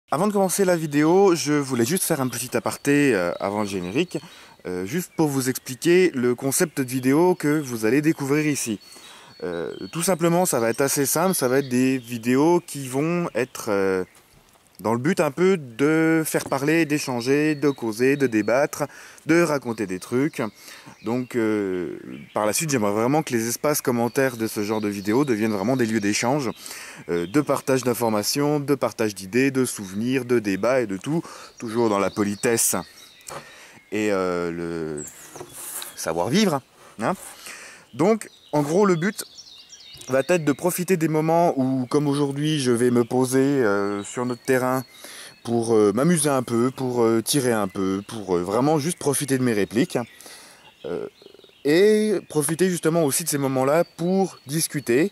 Avant de commencer la vidéo, je voulais juste faire un petit aparté avant le générique, juste pour vous expliquer le concept de vidéo que vous allez découvrir ici. Tout simplement, ça va être assez simple, ça va être des vidéos qui vont être dans le but un peu de faire parler, d'échanger, de causer, de débattre, de raconter des trucs. Donc par la suite, j'aimerais vraiment que les espaces commentaires de ce genre de vidéos deviennent vraiment des lieux d'échange, de partage d'informations, de partage d'idées, de souvenirs, de débats et de tout, toujours dans la politesse et le savoir-vivre, hein. Donc, en gros, le but va être de profiter des moments où, comme aujourd'hui, je vais me poser sur notre terrain pour m'amuser un peu, pour tirer un peu, pour vraiment juste profiter de mes répliques. Euh, et profiter justement aussi de ces moments-là pour discuter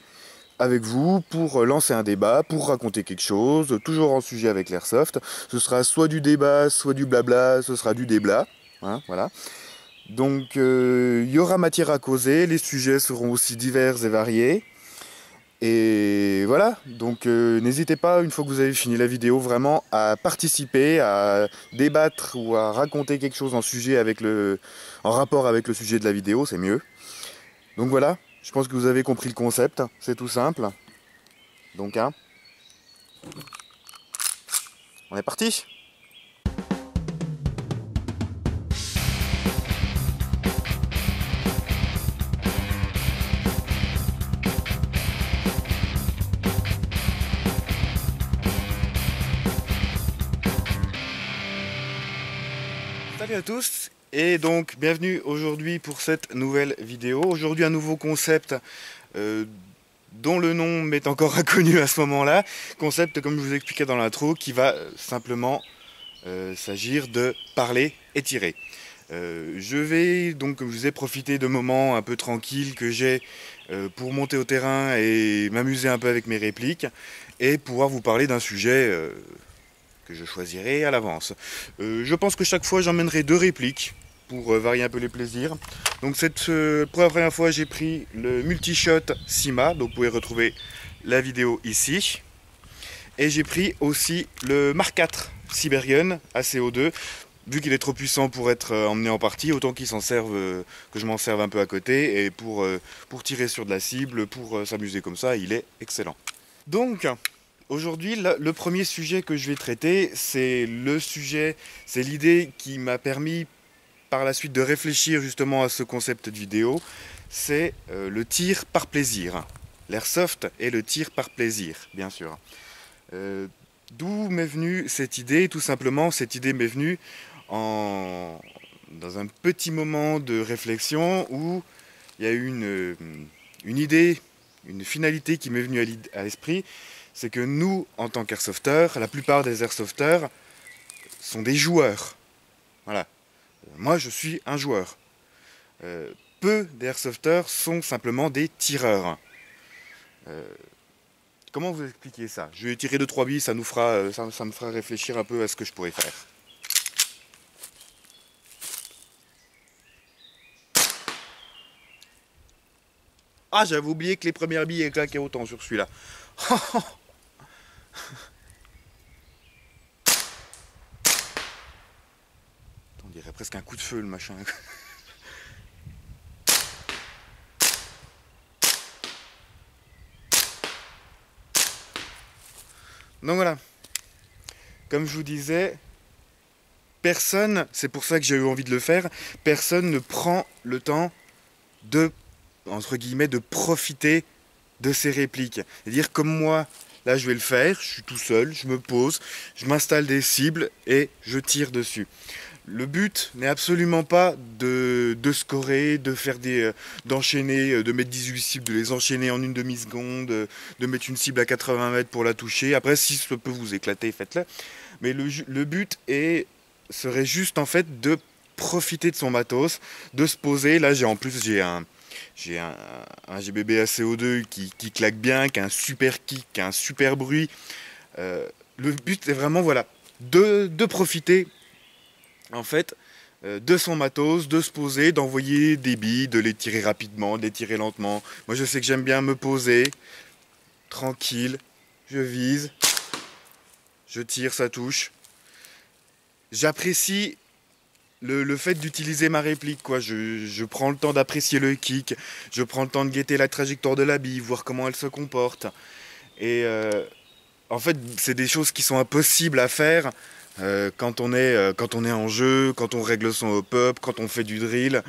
avec vous, pour lancer un débat, pour raconter quelque chose, toujours en sujet avec l'airsoft. Ce sera soit du débat, soit du blabla, ce sera du déblat, hein, voilà. Donc il y aura matière à causer, les sujets seront aussi divers et variés. Et voilà, donc n'hésitez pas, une fois que vous avez fini la vidéo, vraiment à participer, à débattre ou à raconter quelque chose en rapport avec le sujet de la vidéo, c'est mieux. Donc voilà, je pense que vous avez compris le concept, c'est tout simple. Donc hein, on est parti. Salut à tous et donc bienvenue aujourd'hui pour cette nouvelle vidéo. Aujourd'hui un nouveau concept euh, dont le nom m'est encore inconnu à ce moment-là. Concept comme je vous expliquais dans l'intro qui va simplement s'agir de parler et tirer. Je vais donc, comme je vous ai, profiter de moments un peu tranquilles que j'ai pour monter au terrain et m'amuser un peu avec mes répliques et pouvoir vous parler d'un sujet que je choisirai à l'avance. Je pense que chaque fois j'emmènerai deux répliques pour varier un peu les plaisirs. Donc pour la première fois j'ai pris le multishot Sima, donc vous pouvez retrouver la vidéo ici. Et j'ai pris aussi le Mark IV Siberian ACO2. Vu qu'il est trop puissant pour être emmené en partie, autant qu'il s'en serve, que je m'en serve un peu à côté. Et pour tirer sur de la cible, pour s'amuser comme ça, il est excellent. Donc, aujourd'hui, le premier sujet que je vais traiter, c'est l'idée qui m'a permis par la suite de réfléchir justement à ce concept de vidéo. C'est le tir par plaisir. L'airsoft et le tir par plaisir, bien sûr. Euh, D'où m'est venue cette idée? Tout simplement, cette idée m'est venue dans un petit moment de réflexion où il y a eu une idée, une finalité qui m'est venue à l'esprit. C'est que nous, en tant qu'airsofters, la plupart des airsofters sont des joueurs. Voilà. Moi, je suis un joueur. Peu d'airsofters sont simplement des tireurs. Euh, Comment vous expliquer ça? Je vais tirer 2-3 billes, ça me fera réfléchir un peu à ce que je pourrais faire. Ah, j'avais oublié que les premières billes claquaient autant sur celui-là. On dirait presque un coup de feu le machin. Donc voilà, comme je vous disais, personne, c'est pour ça que j'ai eu envie de le faire, personne ne prend le temps de, entre guillemets, de profiter de ces répliques. C'est-à-dire comme moi, là je vais le faire, je suis tout seul, je me pose, je m'installe des cibles et je tire dessus. Le but n'est absolument pas de scorer, d'enchaîner, de mettre 18 cibles, de les enchaîner en une demi-seconde, de mettre une cible à 80 mètres pour la toucher. Après, si ça peut vous éclater, faites-le. Mais le but serait juste en fait de profiter de son matos, de se poser. Là, j'ai un GBB ACO2 qui claque bien, qui a un super kick, qui a un super bruit. Le but est vraiment, voilà, de profiter en fait, de son matos, de se poser, d'envoyer des billes, de les tirer rapidement, de les tirer lentement. Moi, je sais que j'aime bien me poser, tranquille, je vise, je tire, ça touche. J'apprécie le fait d'utiliser ma réplique, quoi. Je prends le temps d'apprécier le kick, je prends le temps de guetter la trajectoire de la bille, voir comment elle se comporte. Et en fait, c'est des choses qui sont impossibles à faire quand on est en jeu, quand on règle son hop-up, quand on fait du drill.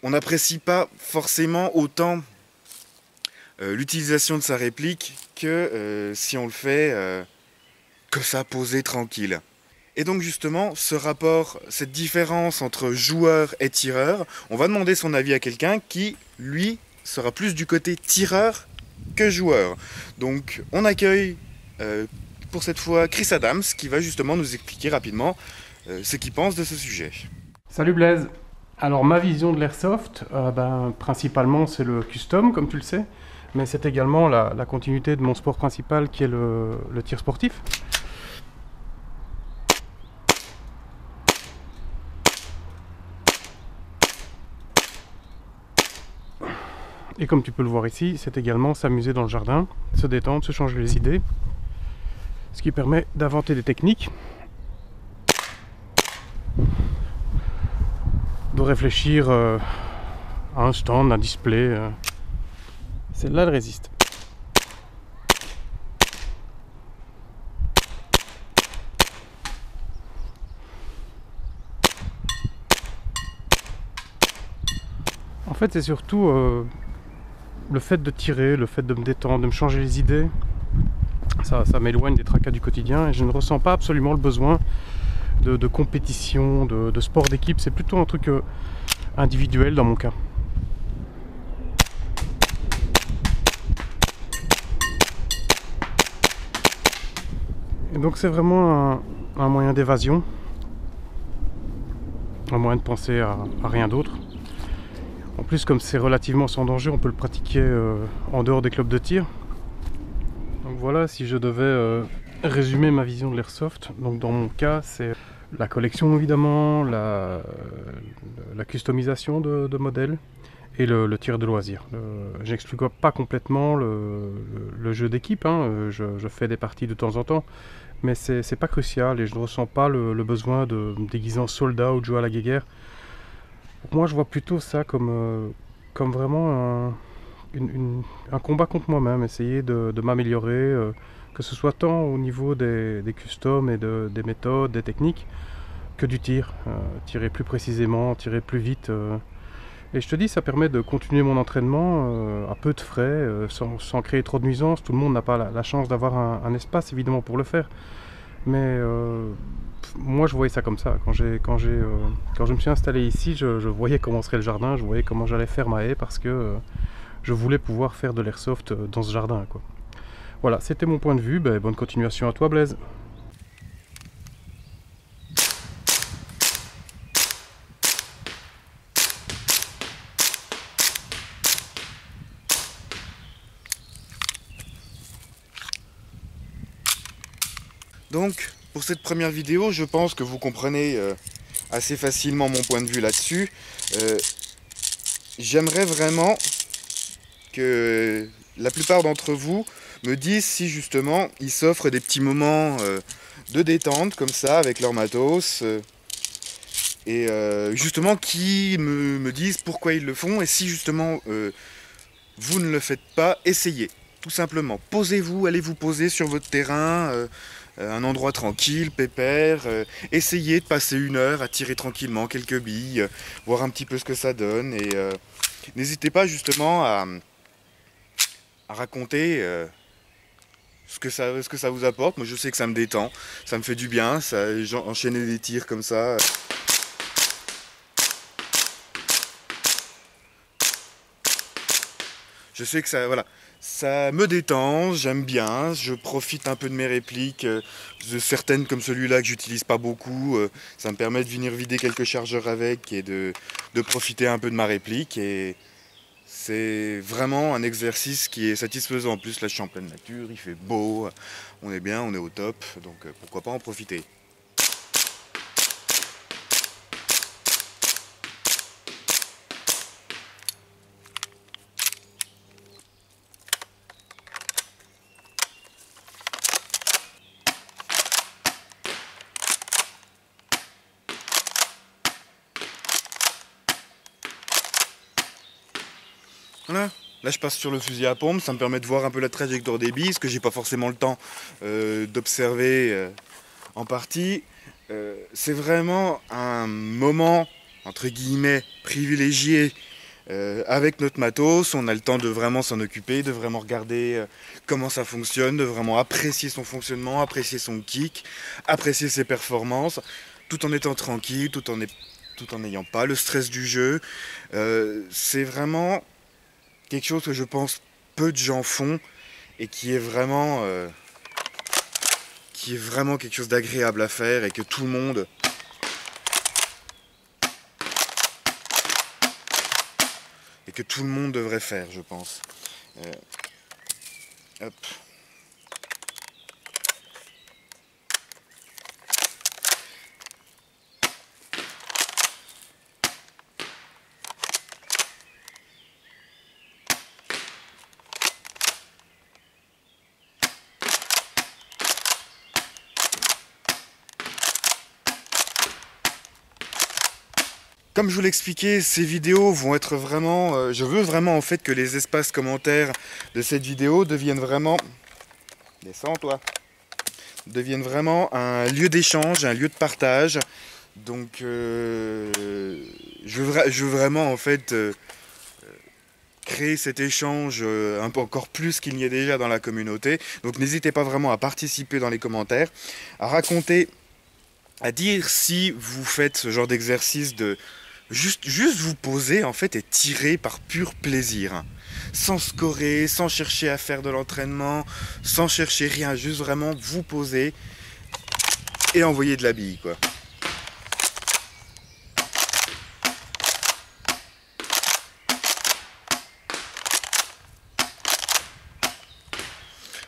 On n'apprécie pas forcément autant l'utilisation de sa réplique que si on le fait comme ça, posé, tranquille. Et donc justement, ce rapport, cette différence entre joueur et tireur, on va demander son avis à quelqu'un qui, lui, sera plus du côté tireur que joueur. Donc on accueille pour cette fois Chris Adams qui va justement nous expliquer rapidement ce qu'il pense de ce sujet. Salut Blaise. Alors ma vision de l'airsoft, principalement c'est le custom comme tu le sais, mais c'est également la continuité de mon sport principal qui est le tir sportif. Et comme tu peux le voir ici, c'est également s'amuser dans le jardin, se détendre, se changer les idées, ce qui permet d'inventer des techniques, de réfléchir à un stand, un display. Celle-là, elle résiste. En fait, c'est surtout le fait de tirer, le fait de me détendre, de me changer les idées. Ça m'éloigne des tracas du quotidien et je ne ressens pas absolument le besoin de compétition, de sport d'équipe. C'est plutôt un truc individuel dans mon cas. Et donc c'est vraiment un moyen d'évasion, un moyen de penser à rien d'autre. En plus, comme c'est relativement sans danger, on peut le pratiquer en dehors des clubs de tir. Donc voilà, si je devais résumer ma vision de l'airsoft, donc dans mon cas, c'est la collection évidemment, la customisation de modèles et le tir de loisir. J'exclus pas complètement le jeu d'équipe, hein. Je fais des parties de temps en temps, mais c'est pas crucial et je ne ressens pas le besoin de me déguiser en soldat ou de jouer à la guéguerre. Pour moi, je vois plutôt ça comme vraiment un combat contre moi-même, essayer de m'améliorer, que ce soit tant au niveau des customs et des méthodes, des techniques, que du tir. Tirer plus précisément, tirer plus vite. Et je te dis, ça permet de continuer mon entraînement à peu de frais, sans créer trop de nuisances. Tout le monde n'a pas la chance d'avoir un espace, évidemment, pour le faire. Mais moi, je voyais ça comme ça. Quand je me suis installé ici, je voyais comment serait le jardin, je voyais comment j'allais faire ma haie, parce que je voulais pouvoir faire de l'airsoft dans ce jardin, quoi. Voilà, c'était mon point de vue. Bonne continuation à toi, Blaise. Donc, pour cette première vidéo, je pense que vous comprenez assez facilement mon point de vue là-dessus. J'aimerais vraiment que la plupart d'entre vous me disent si justement ils s'offrent des petits moments de détente comme ça avec leur matos et justement qui me disent pourquoi ils le font et si justement vous ne le faites pas, essayez. Tout simplement, posez-vous, allez vous poser sur votre terrain, un endroit tranquille, pépère, essayez de passer 1 heure à tirer tranquillement quelques billes, voir un petit peu ce que ça donne et n'hésitez pas justement à raconter ce que ça vous apporte. Moi je sais que ça me détend, ça me fait du bien, enchaîner des tirs comme ça. Je sais que ça, voilà, ça me détend, j'aime bien, je profite un peu de mes répliques, de certaines comme celui-là que j'utilise pas beaucoup, ça me permet de venir vider quelques chargeurs avec et de profiter un peu de ma réplique et c'est vraiment un exercice qui est satisfaisant. En plus là je suis en pleine nature, il fait beau, on est bien, on est au top, donc pourquoi pas en profiter. Voilà. Là je passe sur le fusil à pompe, ça me permet de voir un peu la trajectoire des billes, ce que j'ai pas forcément le temps d'observer en partie. C'est vraiment un moment, entre guillemets, privilégié avec notre matos. On a le temps de vraiment s'en occuper, de vraiment regarder comment ça fonctionne, de vraiment apprécier son fonctionnement, apprécier son kick, apprécier ses performances, tout en étant tranquille, tout en n'ayant pas le stress du jeu. C'est vraiment quelque chose que je pense peu de gens font et qui est vraiment quelque chose d'agréable à faire et que tout le monde devrait faire, je pense. Hop. Comme je vous l'expliquais, ces vidéos vont être vraiment... je veux vraiment en fait que les espaces commentaires de cette vidéo deviennent vraiment... Descends toi. Deviennent vraiment un lieu d'échange, un lieu de partage. Donc je veux vraiment en fait créer cet échange un peu encore plus qu'il n'y est déjà dans la communauté. Donc n'hésitez pas vraiment à participer dans les commentaires, à raconter, à dire si vous faites ce genre d'exercice de juste vous poser en fait et tirer par pur plaisir. Sans scorer, sans chercher à faire de l'entraînement, sans chercher rien, juste vraiment vous poser et envoyer de la bille quoi.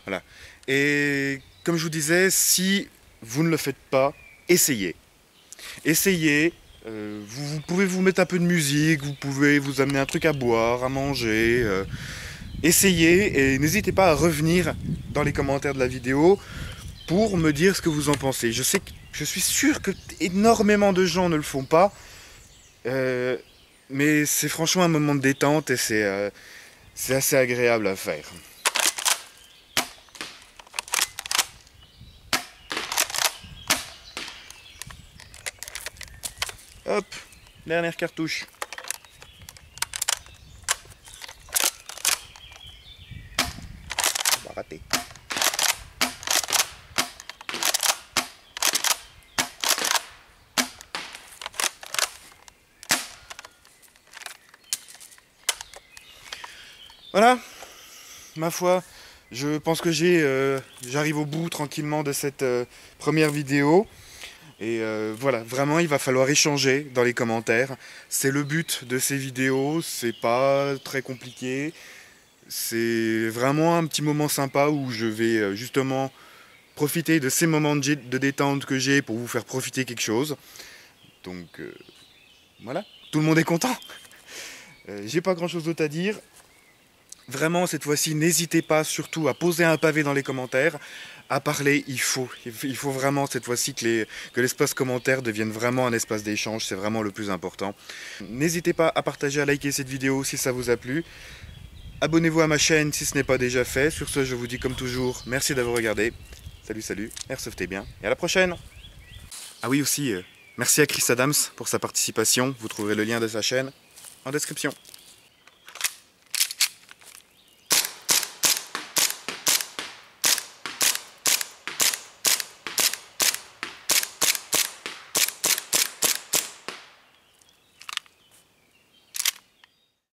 Voilà. Et comme je vous disais, si vous ne le faites pas, essayez. Essayez. Vous pouvez vous mettre un peu de musique, vous pouvez vous amener un truc à boire, à manger. Essayez et n'hésitez pas à revenir dans les commentaires de la vidéo pour me dire ce que vous en pensez. Je suis sûr que énormément de gens ne le font pas, mais c'est franchement un moment de détente et c'est assez agréable à faire. Hop, dernière cartouche. On va rater. Voilà, ma foi, je pense que j'arrive au bout tranquillement de cette première vidéo. Et voilà, vraiment il va falloir échanger dans les commentaires. C'est le but de ces vidéos, c'est pas très compliqué. C'est vraiment un petit moment sympa où je vais justement profiter de ces moments de détente que j'ai pour vous faire profiter quelque chose. Donc voilà, tout le monde est content. J'ai pas grand chose d'autre à dire. Vraiment, cette fois-ci, n'hésitez pas surtout à poser un pavé dans les commentaires, à parler, il faut vraiment cette fois-ci que l'espace commentaire devienne vraiment un espace d'échange, c'est vraiment le plus important. N'hésitez pas à partager, à liker cette vidéo si ça vous a plu. Abonnez-vous à ma chaîne si ce n'est pas déjà fait. Sur ce, je vous dis comme toujours, merci d'avoir regardé. Salut, airsoftez bien et à la prochaine. Ah oui aussi, merci à Chris Adams pour sa participation, vous trouverez le lien de sa chaîne en description.